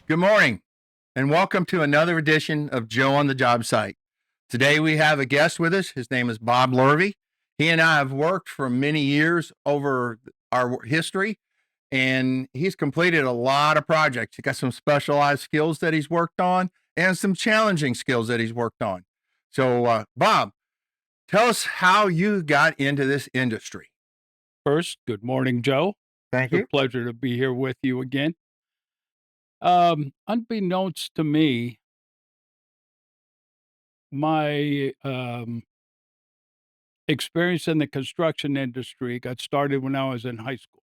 Good morning, and welcome to another edition of Joe on the Job Site. Today we have a guest with us. His name is Bob Lurvey. He and I have worked for many years over our history, and he's completed a lot of projects. He got some specialized skills that he's worked on and some challenging skills that he's worked on. So, Bob, tell us how you got into this industry. First, good morning, Joe. Thank It's a you. pleasure to be here with you again. Unbeknownst to me, my experience in the construction industry got started when I was in high school.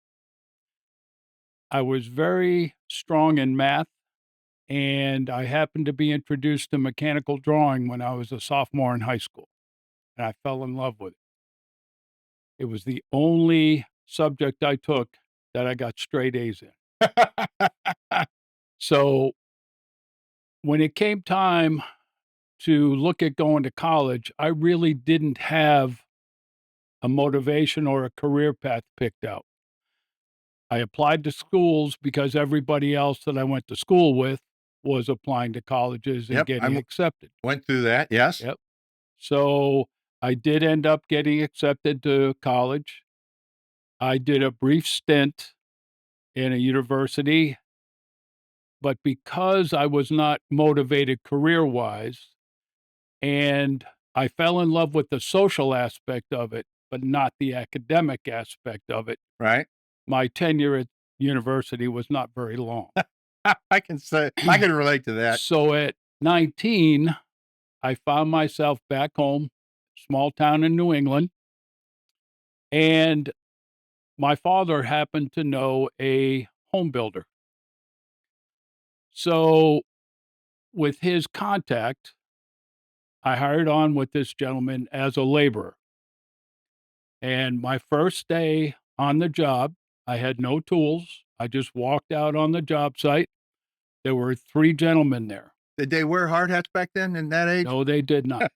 I was very strong in math, and I happened to be introduced to mechanical drawing when I was a sophomore in high school, and I fell in love with it. It was the only subject I took that I got straight A's in. So when it came time to look at going to college, I really didn't have a motivation or a career path picked out. I applied to schools because everybody else that I went to school with was applying to colleges and Yep, getting accepted. went through that. Yes. Yep. So I did end up getting accepted to college. I did a brief stint in a university, but because I was not motivated career wise, and I fell in love with the social aspect of it, but not the academic aspect of it. Right. My tenure at university was not very long. I can relate to that. So at 19, I found myself back home, small town in New England, and my father happened to know a home builder. So with his contact, I hired on with this gentleman as a laborer. And my first day on the job, I had no tools. I just walked out on the job site. There were 3 gentlemen there. Did they wear hard hats back then in that age? No, they did not.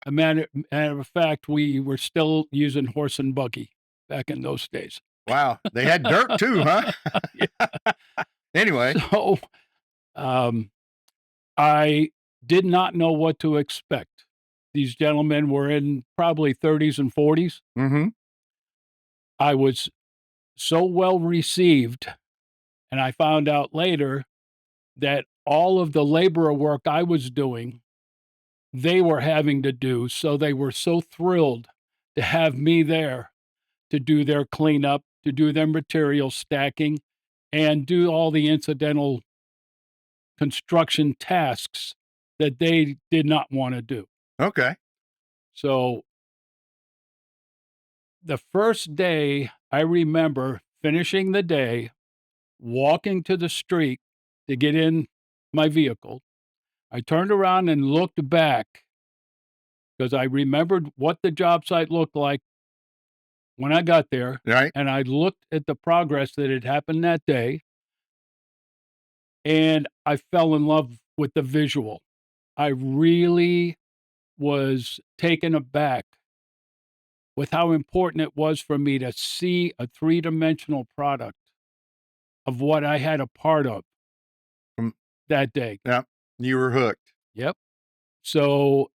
A matter of fact, we were still using horse and buggy back in those days. Wow, they had dirt too, huh? Yeah. Anyway, So, um, I did not know what to expect. These gentlemen were in probably 30s and 40s. mhm, I was so well received, and I found out later that all of the laborer work I was doing, they were having to do, so they were so thrilled to have me there to do their cleanup, to do their material stacking, and do all the incidental construction tasks that they did not wanna do. okay, So, the first day, I remember finishing the day, walking to the street to get in my vehicle. I turned around and looked back because I remembered what the job site looked like when I got there, right, and I looked at the progress that had happened that day, and I fell in love with the visual. I really was taken aback with how important it was for me to see a three-dimensional product of what I had a part of mm, that day. yep, you were hooked. Yep. So,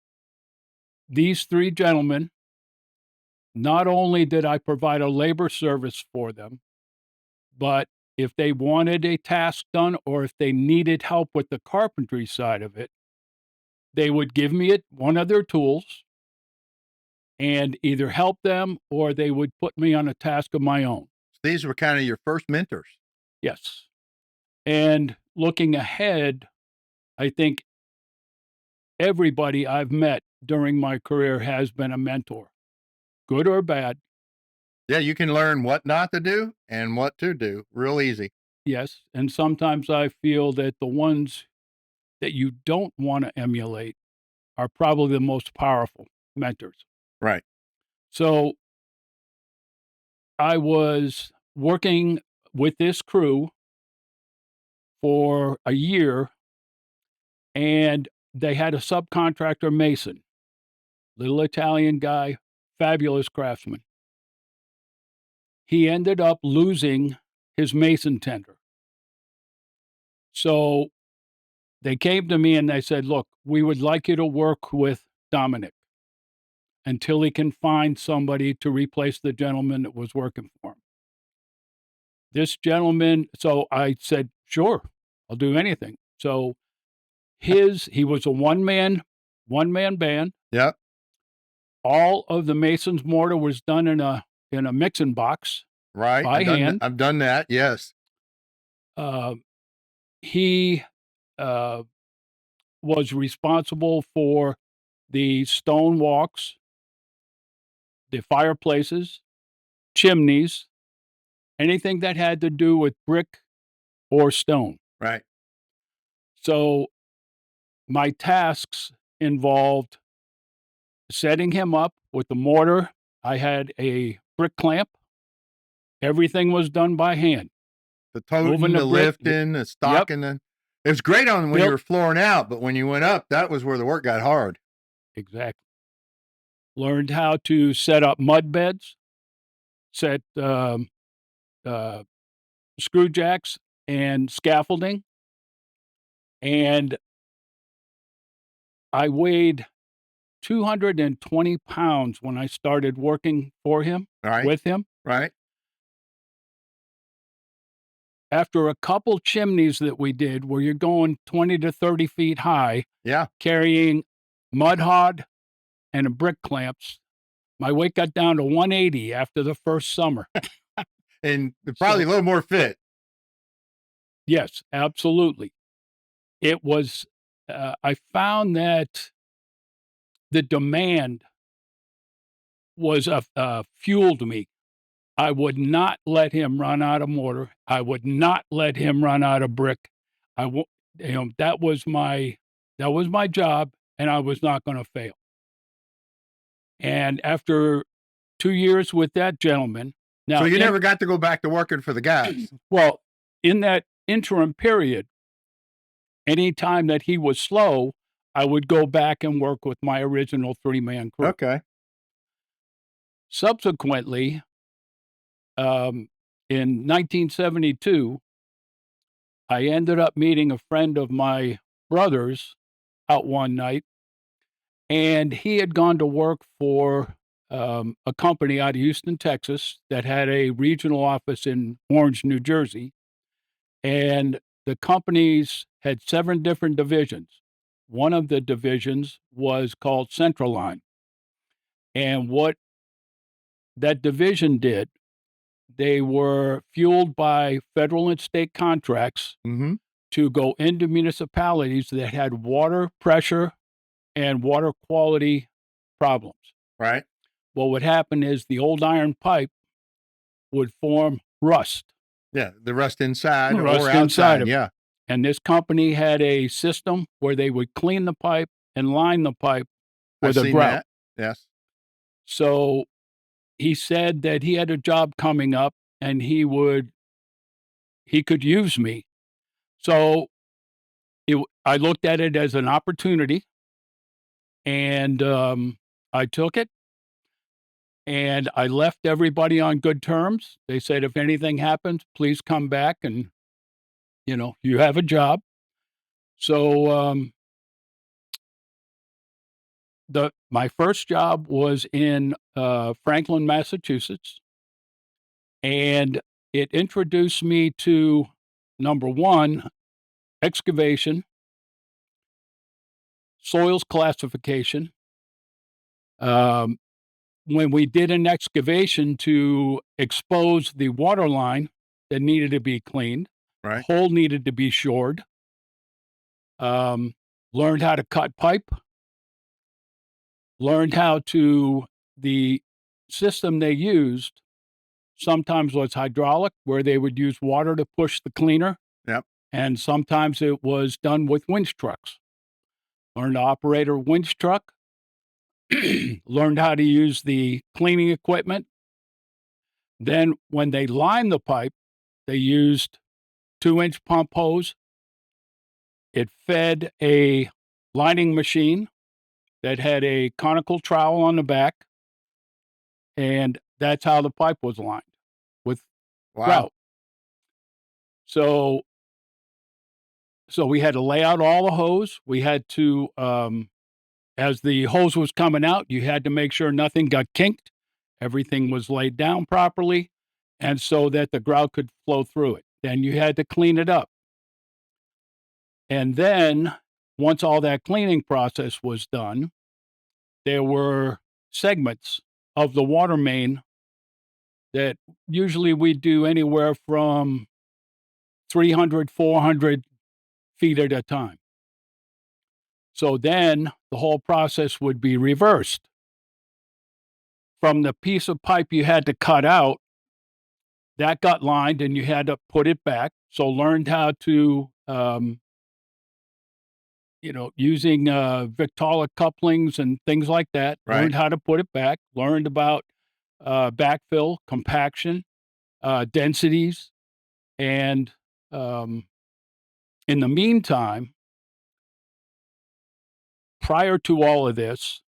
these 3 gentlemen, not only did I provide a labor service for them, but if they wanted a task done or if they needed help with the carpentry side of it, they would give me one of their tools and either help them or they would put me on a task of my own. These were kinda your first mentors. Yes. And looking ahead, I think everybody I've met during my career has been a mentor, good or bad. Yeah, you can learn what not to do and what to do real easy. Yes. And sometimes I feel that the ones that you don't want to emulate are probably the most powerful mentors. Right, So I was working with this crew for a year, and they had a subcontractor mason, little Italian guy, fabulous craftsman. He ended up losing his mason tender. So they came to me and they said, "Look, we would like you to work with Dominic until he can find somebody to replace the gentleman that was working for him." This gentleman, so I said, "Sure, I'll do anything." So he was a one man band. Yep. All of the mason's mortar was done in a mixing box Right. by hand. I've done that. Yes. Uh, he uh, was responsible for the stone walks, the fireplaces, chimneys, anything that had to do with brick or stone. Right. So my tasks involved setting him up with the mortar. I had a brick clamp. Everything was done by hand. The Moving toting, the the brick. lifting, the Yep. stocking. It was great on when you Built. were flooring out, but when you went up, that was where the work got hard. Exactly. Learned how to set up mud beds, set screw jacks and scaffolding. And I weighed 220 pounds when I started working for him, Right. with him. Right. After a couple chimneys that we did where you're going 20 to 30 feet high, Yeah. carrying mud hod and brick clamps, my weight got down to 180 after the first summer. And probably a little more fit. Yes, absolutely. It was, I found that the demand was fueled me. I would not let him run out of mortar. I would not let him run out of brick. I w- that was my job, and I was not going to fail. And after 2 years with that gentleman, now So you never got to go back to working for the guys. well, in that interim period, any time that he was slow, I would go back and work with my original 3-man crew. Okay. Subsequently, in 1972, I ended up meeting a friend of my brother's out one night, and he had gone to work for a company out of Houston, Texas, that had a regional office in Orange, New Jersey. And the companies had 7 different divisions. One of the divisions was called Central Line. And what that division did, they were fueled by federal and state contracts Mm-hmm. to go into municipalities that had water pressure and water quality problems. Right. What would happen is the old iron pipe would form rust. Yeah. The rust inside or Rust outside. inside of it. Yeah. And this company had a system where they would clean the pipe and line the pipe I've with a seen grout. that. Yes. So he said that he had a job coming up and he could use me. So I looked at it as an opportunity, and I took it, and I left everybody on good terms. They said, if anything happens, please come back and, you have a job. So my first job was in Franklin, Massachusetts, and it introduced me to, number one, excavation, soils classification. When we did an excavation to expose the water line that needed to be cleaned, Right. the hole needed to be shored. Learned how to cut pipe. Learned how the system they used sometimes was hydraulic, where they would use water to push the cleaner. Yep. And sometimes it was done with winch trucks. Learned to operate a winch truck. Learned how to use the cleaning equipment. Then when they lined the pipe, they used 2-inch pump hose. It fed a lining machine that had a conical trowel on the back, and that's how the pipe was lined, with Wow. grout. So So we had to lay out all the hose. We had to, as the hose was coming out, you had to make sure nothing got kinked. Everything was laid down properly, and so that the grout could flow through it. Then you had to clean it up. And then once all that cleaning process was done, there were segments of the water main that usually we do anywhere from 300, 400 feet at a time. So then the whole process would be reversed. From the piece of pipe you had to cut out, that got lined and you had to put it back. So learned how to, using Victaulic couplings and things like that, Right. learned how to put it back, learned about backfill, compaction, densities. And in the meantime, prior to all of this,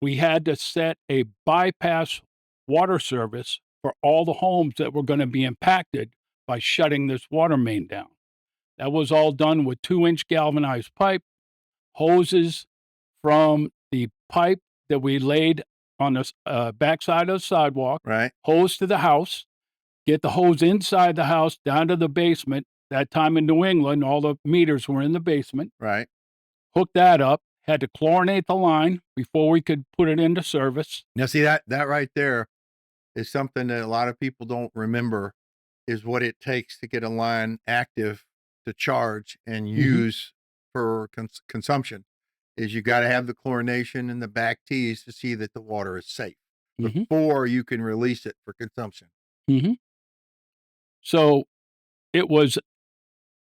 we had to set a bypass water service for all the homes that were going to be impacted by shutting this water main down. That was all done with 2-inch galvanized pipe, hoses from the pipe that we laid on the backside of the sidewalk, Right. hose to the house, get the hose inside the house down to the basement. That time in New England, all the meters were in the basement. Right. Hook that up, had to chlorinate the line before we could put it into service. Now, see that right there is something that a lot of people don't remember is what it takes to get a line active to charge and use for consumption. Is you got to have the chlorination and the back tees to see that the water is safe before you can release it for consumption. So it was,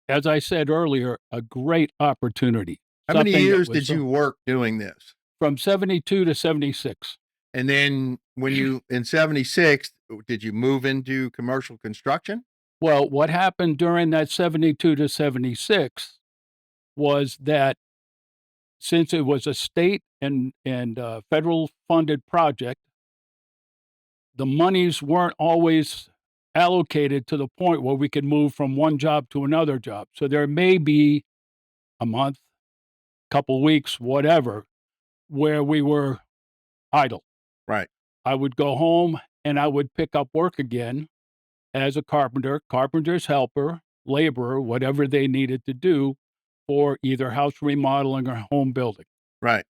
as I said earlier, a great opportunity. How many years did you work doing this? From 72 to 76. And then when you, in 76, did you move into commercial construction? Well, what happened during that 72 to 76 was that since it was a state and federal funded project, the monies weren't always allocated to the point where we could move from one job to another job. So there may be a month, couple weeks, whatever, where we were idle. Right. I would go home and I would pick up work again as a carpenter, carpenter's helper, laborer, whatever they needed to do for either house remodeling or home building. Right.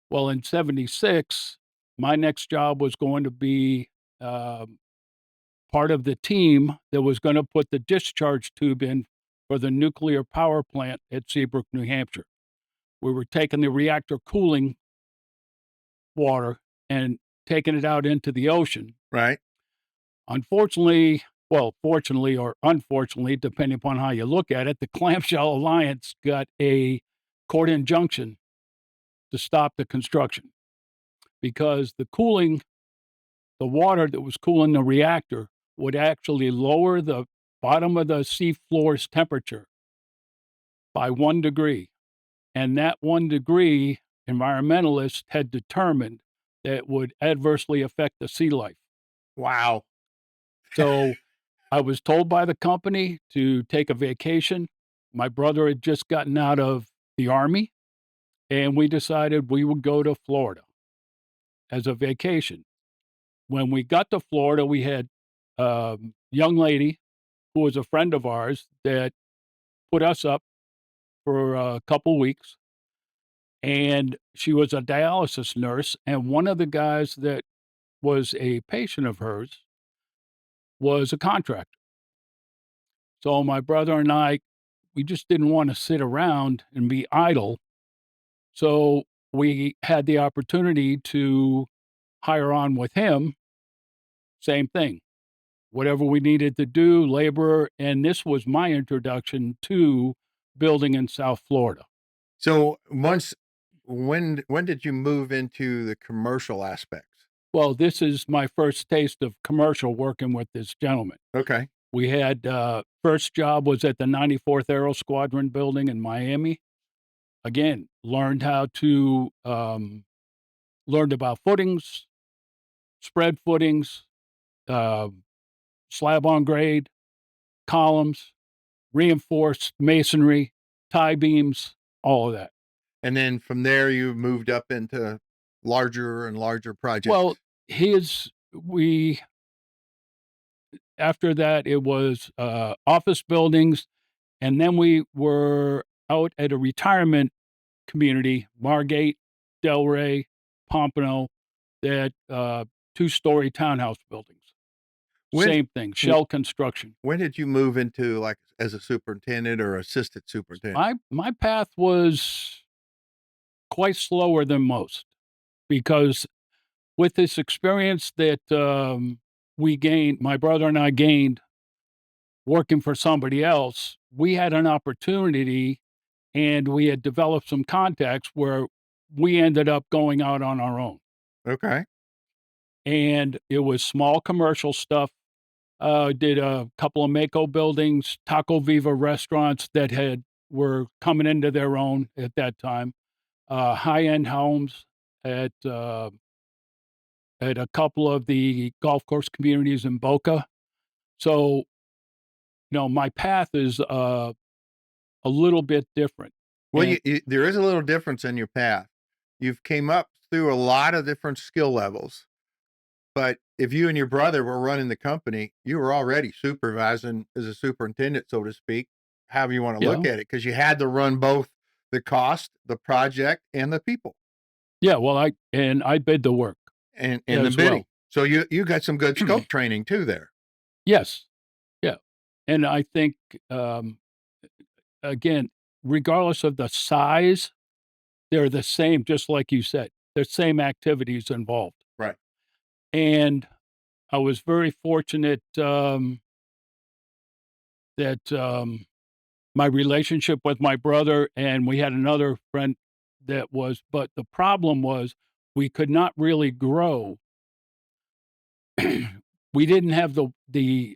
Well, in 76, my next job was going to be part of the team that was going to put the discharge tube in for the nuclear power plant at Seabrook, New Hampshire. We were taking the reactor cooling water and taking it out into the ocean. Right. Unfortunately, well, fortunately or unfortunately, depending upon how you look at it, the Clamshell Alliance got a court injunction to stop the construction because the water that was cooling the reactor would actually lower the bottom of the sea floor's temperature by 1 degree. And that 1 degree, environmentalists had determined that would adversely affect the sea life. Wow. So I was told by the company to take a vacation. My brother had just gotten out of the Army, and we decided we would go to Florida as a vacation. When we got to Florida, we had a young lady who was a friend of ours that put us up for a couple weeks. And she was a dialysis nurse. And one of the guys that was a patient of hers was a contractor. So my brother and I, we just didn't want to sit around and be idle. So we had the opportunity to hire on with him. Same thing. Whatever we needed to do, labor, and this was my introduction to building in South Florida. So when did you move into the commercial aspects? Well, this is my first taste of commercial working with this gentleman. Okay. We had first job was at the 94th Aero Squadron building in Miami. Again, learned how to learned about footings, spread footings, slab on grade, columns, reinforced masonry, tie beams, all of that. And then from there, you moved up into larger and larger Well, projects. we after that, it was, office buildings, and then we were out at a retirement community, Margate, Delray, Pompano, that, two-story townhouse buildings. When Same thing, w- shell construction. when did you move into like as a superintendent or assistant superintendent? My path was quite slower than most because with this experience that, we gained my brother and I gained working for somebody else, we had an opportunity and we had developed some contacts where we ended up going out on our own. Okay. And it was small commercial stuff. Did a couple of Mako buildings, Taco Viva restaurants that were coming into their own at that time. High-end homes at at a couple of the golf course communities in Boca. So, my path is a little bit different. Well, And there is a little difference in your path. You've came up through a lot of different skill levels, but if you and your brother were running the company, you were already supervising as a superintendent, so to speak, however you want to look yeah, at it, because you had to run both the cost, the project, and the people yeah. Well, I bid the work and the as bidding. well. So you got some good scope training too there. Yes, yeah. And I think um, again, regardless of the size, they're the same. Just like you said, the same activities involved. Right. And I was very fortunate that my relationship with my brother and we had another friend that was, but the problem was we could not really grow. We didn't have the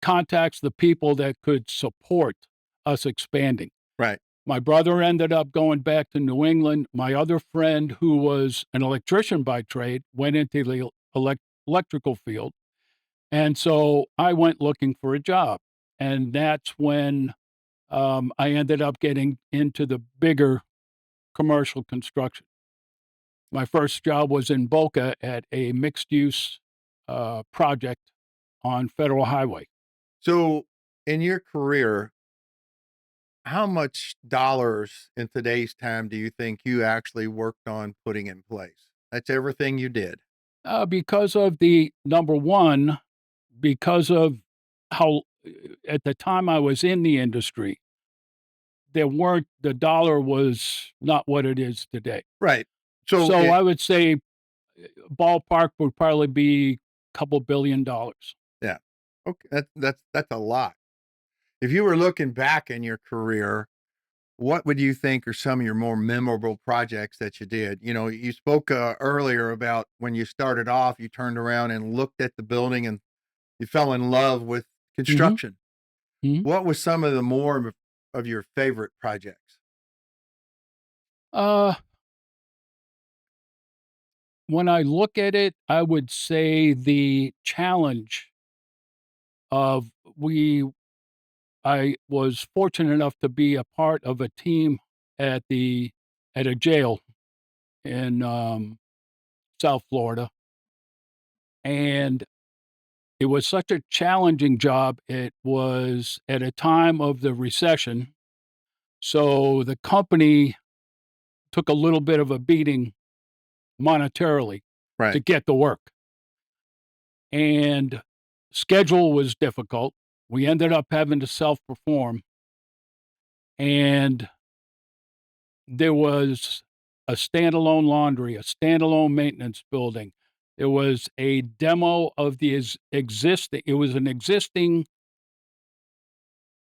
contacts, the people that could support us expanding. Right. My brother ended up going back to New England. My other friend, who was an electrician by trade, went into the electrical field. And so I went looking for a job. And that's when I ended up getting into the bigger commercial construction. My first job was in Boca at a mixed use project on Federal Highway. So in your career, how much dollars in today's time do you think you actually worked on putting in place? That's everything you did. Because of the number one, because of how at the time I was in the industry, the dollar was not what it is today. Right. So So it I would say ballpark would probably be a couple $1 billion. yeah. Okay. That's a lot. If you were looking back in your career, what would you think are some of your more memorable projects that you did? You know, you spoke earlier about when you started off, you turned around and looked at the building and you fell in love with Mhm, construction. mhm. What was some of the more of your favorite projects? Uh, when I look at it, I would say the challenge of we I was fortunate enough to be a part of a team at the at a jail in, South Florida, and it was such a challenging job. It was at a time of the recession, so the company took a little bit of a beating monetarily to Right. get the work, and schedule was difficult. We ended up having to self-perform, and there was a standalone laundry, a standalone maintenance building. There was a demo of the existing it was an existing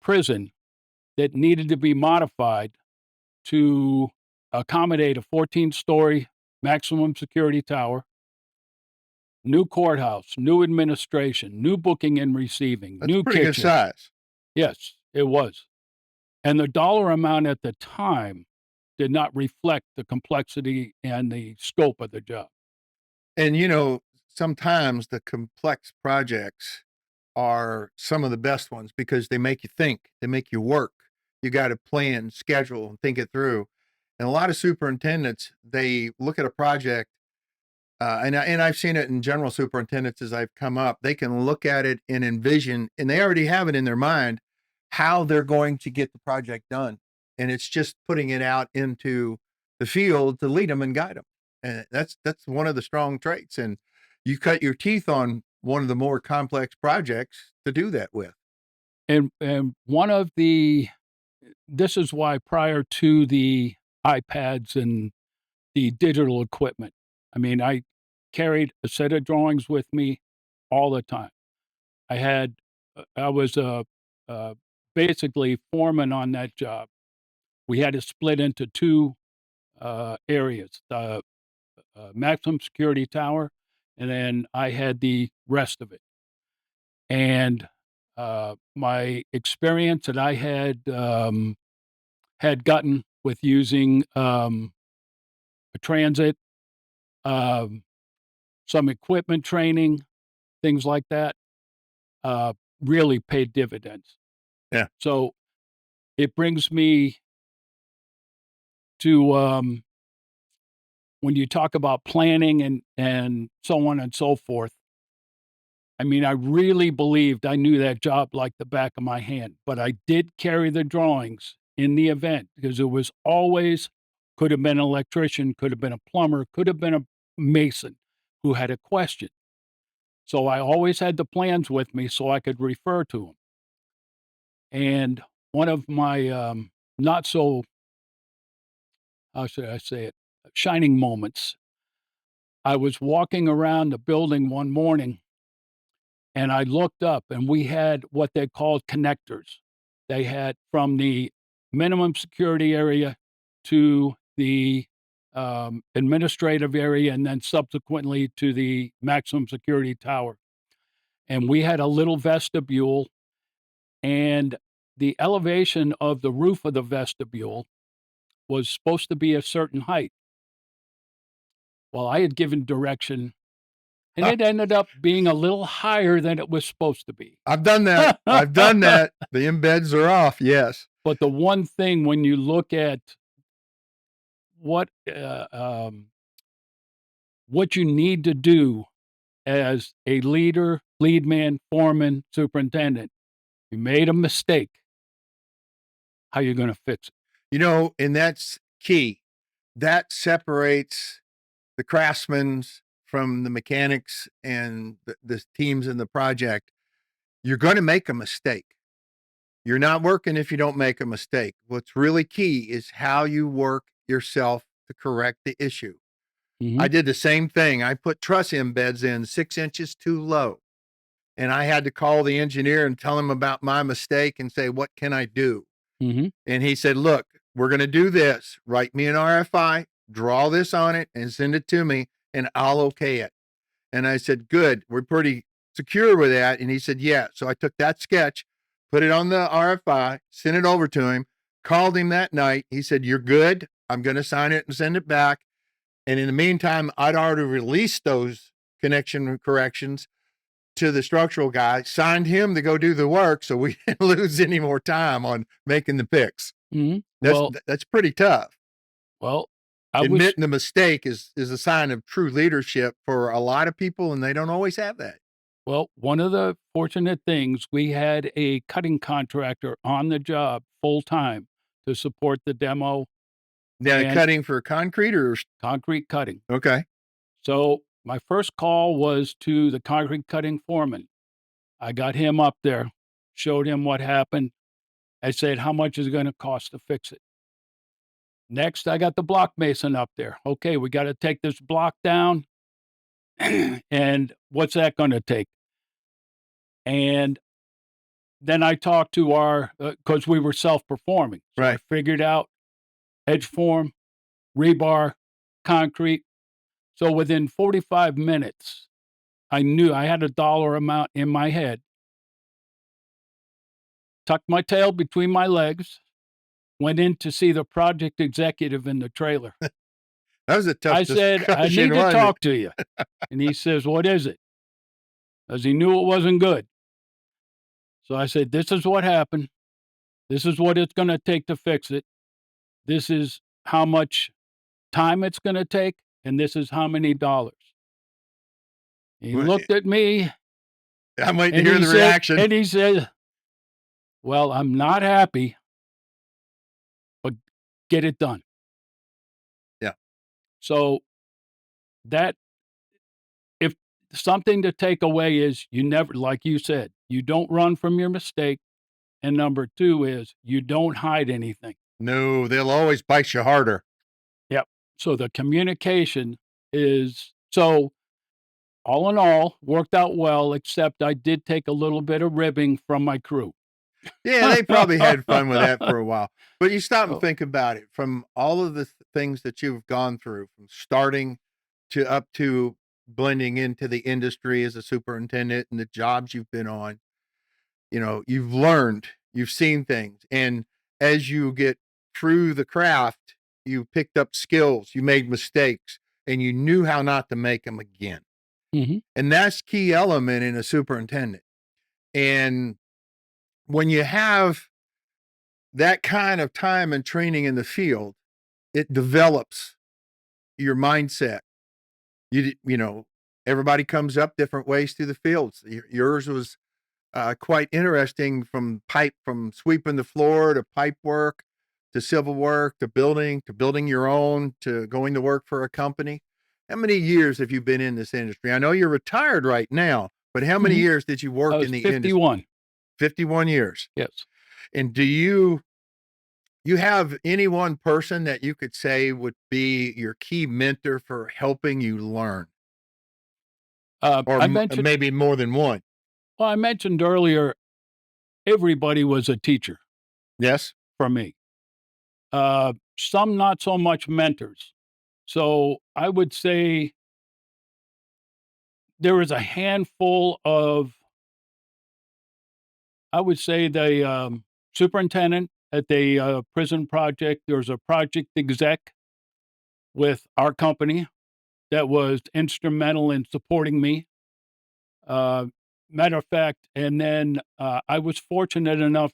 prison that needed to be modified to accommodate a 14-story maximum security tower, new courthouse, new administration, new booking and receiving, That's a new pretty good kitchen. size. Yes, it was. And the dollar amount at the time did not reflect the complexity and the scope of the job. And, sometimes the complex projects are some of the best ones because they make you think, they make you work. You got to plan, schedule, and think it through. And a lot of superintendents, they look at a project, and I've seen it in general superintendents as I've come up. They can look at it and envision, and they already have it in their mind how they're going to get the project done. And it's just putting it out into the field to lead them and guide them. And that's one of the strong traits. And you cut your teeth on one of the more complex projects to do that with. And one of the this is why prior to the iPads and the digital equipment, I mean, I carried a set of drawings with me all the time. I was basically foreman on that job. We had to split into two areas: the maximum security tower, and then I had the rest of it. And my experience that I had gotten with using a transit, um, some equipment training, things like that, really paid dividends. Yeah. So it brings me to when you talk about planning and so on and so forth. I mean, I really believed I knew that job like the back of my hand, but I did carry the drawings in the event because it was always could have been an electrician, could have been a plumber, could have been a mason who had a question. So I always had the plans with me so I could refer to them. And one of my not so, how should I say it, shining moments, I was walking around the building one morning and I looked up and we had what they called connectors. They had from the minimum security area to the administrative area and then subsequently to the maximum security tower. And we had a little vestibule, and the elevation of the roof of the vestibule was supposed to be a certain height. Well, I had given direction, and it ended up being a little higher than it was supposed to be. I've done that. I've done that. The embeds are off. Yes. But the one thing when you look at what, what you need to do as a leader, lead man, foreman, superintendent, you made a mistake. How you gonna fix it? You know, and that's key. That separates the craftsmen from the mechanics and the teams in the project. You're going to make a mistake. You're not working if you don't make a mistake. What's really key is how you work yourself to correct the issue. I Mhm, did the same thing. I put truss embeds in 6 inches too low. And I had to call the engineer and tell him about my mistake and say, what can I do? mhm, And he said, look, we're going to do this. Write me an RFI, draw this on it, and send it to me, and I'll okay it. And I said, good. We're pretty secure with that. And he said, yeah. So I took that sketch, put it on the RFI, sent it over to him, called him that night. He said, you're good. I'm going to sign it and send it back. And in the meantime, I'd already released those connection corrections to the structural guy, signed him to go do the work so we didn't lose any more time on making the picks. mhm. That's Well that's pretty tough. well, I was Admitting the mistake is a sign of true leadership for a lot of people, and they don't always have that. well, one of the fortunate things, we had a cutting contractor on the job full-time to support the demo Now, and cutting for concrete or concrete cutting. okay, So, my first call was to the concrete cutting foreman. I got him up there, showed him what happened. I said, "How much is it gonna cost to fix it?" Next, I got the block mason up there. "Okay, we gotta take this block down, and what's that gonna take?" And then I talked to our because we were self-performing, so I right. figured out edge form, rebar, concrete. So within 45 minutes, I knew I had a dollar amount in my head, tucked my tail between my legs, went in to see the project executive in the trailer. That was a tough I said, "I discussion, need to wasn't it? talk to you." And he says, "What is it?" Because he knew it wasn't good. So I said, "This is what happened. This is what it's going to take to fix it. This is how much time it's going to take, and this is how many dollars. He Well, looked at me I'm waiting to and hear the reaction. he said, "Well, I'm not happy, but get it done." Yeah. So that if something to take away is you never, like you said, you don't run from your mistake. And number 2 is you don't hide anything. No, they'll always bite you harder. Yep. So the communication is so all in all, worked out well, except I did take a little bit of ribbing from my crew. Yeah, they probably had fun with that for a while. But you stop and Oh, think about it from all of the things that you've gone through, from starting to up to blending into the industry as a superintendent and the jobs you've been on. You know, you've learned, you've seen things. And as you get through the craft, you picked up skills, you made mistakes, and you knew how not to make them again. mhm, And that's key element in a superintendent. And when you have that kind of time and training in the field, it develops your mindset. You know, everybody comes up different ways through the fields. Yours was quite interesting, from sweeping the floor to pipe work to civil work to building your own to going to work for a company. How many years have you been in this industry? I know you're retired right now, but how many mhm. years did you I work in was the industry? 51. 51 years. Yes. And do you have any one person that you could say would be your key mentor for helping you learn, or I mentioned maybe more than one? well, I mentioned earlier, everybody was a teacher Yes. for me. Some not so much mentors. So I would say there was a handful of I would say the, superintendent at the, prison project, there was a project exec with our company that was instrumental in supporting me. Uh, Matter of fact, and then, I was fortunate enough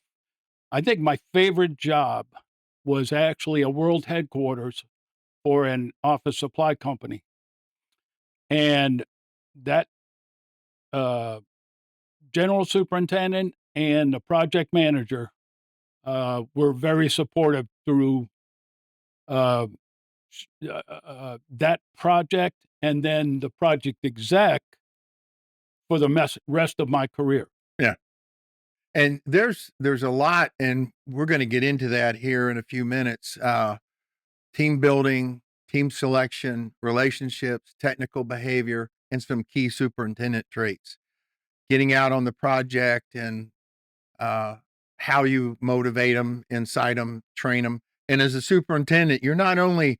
I think my favorite job was actually a world headquarters for an office supply company, and that, uh, general superintendent and the project manager, were very supportive through, uh, that project and then the project exec for the rest of my career. Yeah. And there's a lot, and we're going to get into that here in a few minutes. Team building, team selection, relationships, technical behavior, and some key superintendent traits. Getting out on the project and uh, how you motivate them, incite them, train them. And as a superintendent, you're not only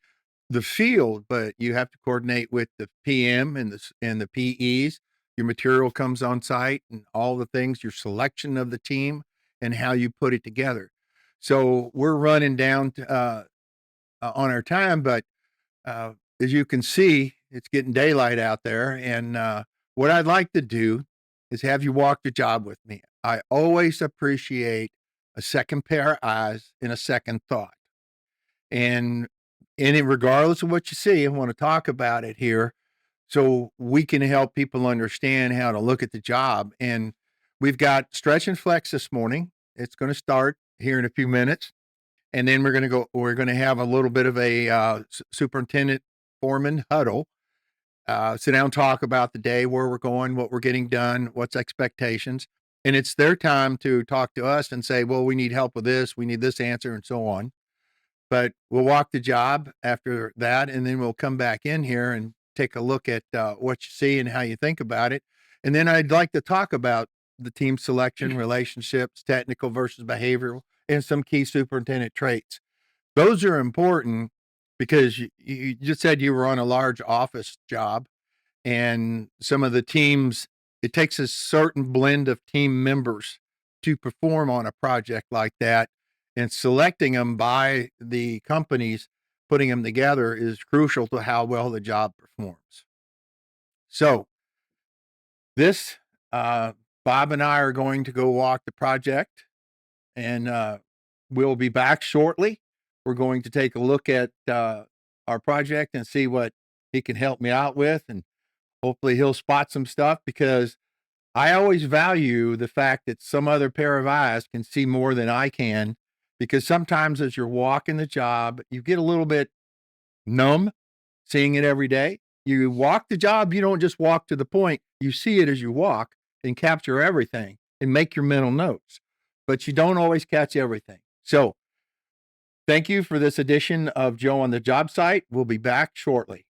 the field, but you have to coordinate with the PM and the PEs. Your material comes on site and all the things, your selection of the team and how you put it together. So we're running down on our time, but uh, as you can see, it's getting daylight out there. And what I'd like to do is have you walk the job with me. I always appreciate a second pair of eyes and a second thought. And regardless of what you see, I want to talk about it here so we can help people understand how to look at the job. And we've got stretch and flex this morning. It's going to start here in a few minutes. And then we're going to have a little bit of a superintendent foreman huddle, sit down, talk about the day, where we're going, what we're getting done, what's expectations. And it's their time to talk to us and say, well, we need help with this. We need this answer and so on. But we'll walk the job after that, and then we'll come back in here and take a look at what you see and how you think about it. And then I'd like to talk about the team selection, relationships, technical versus behavioral, and some key superintendent traits. Those are important because you just said you were on a large office job, and some of the teams, it takes a certain blend of team members to perform on a project like that. And selecting them by the companies, putting them together is crucial to how well the job performs. So, this, uh, Bob and I are going to go walk the project, and we'll be back shortly. We're going to take a look at our project and see what he can help me out with, and hopefully he'll spot some stuff, because I always value the fact that some other pair of eyes can see more than I can, because sometimes as you're walking the job, you get a little bit numb seeing it every day. You walk the job, you don't just walk to the point, you see it as you walk and capture everything and make your mental notes, but you don't always catch everything. So thank you for this edition of Joe on the Job Site. We'll be back shortly.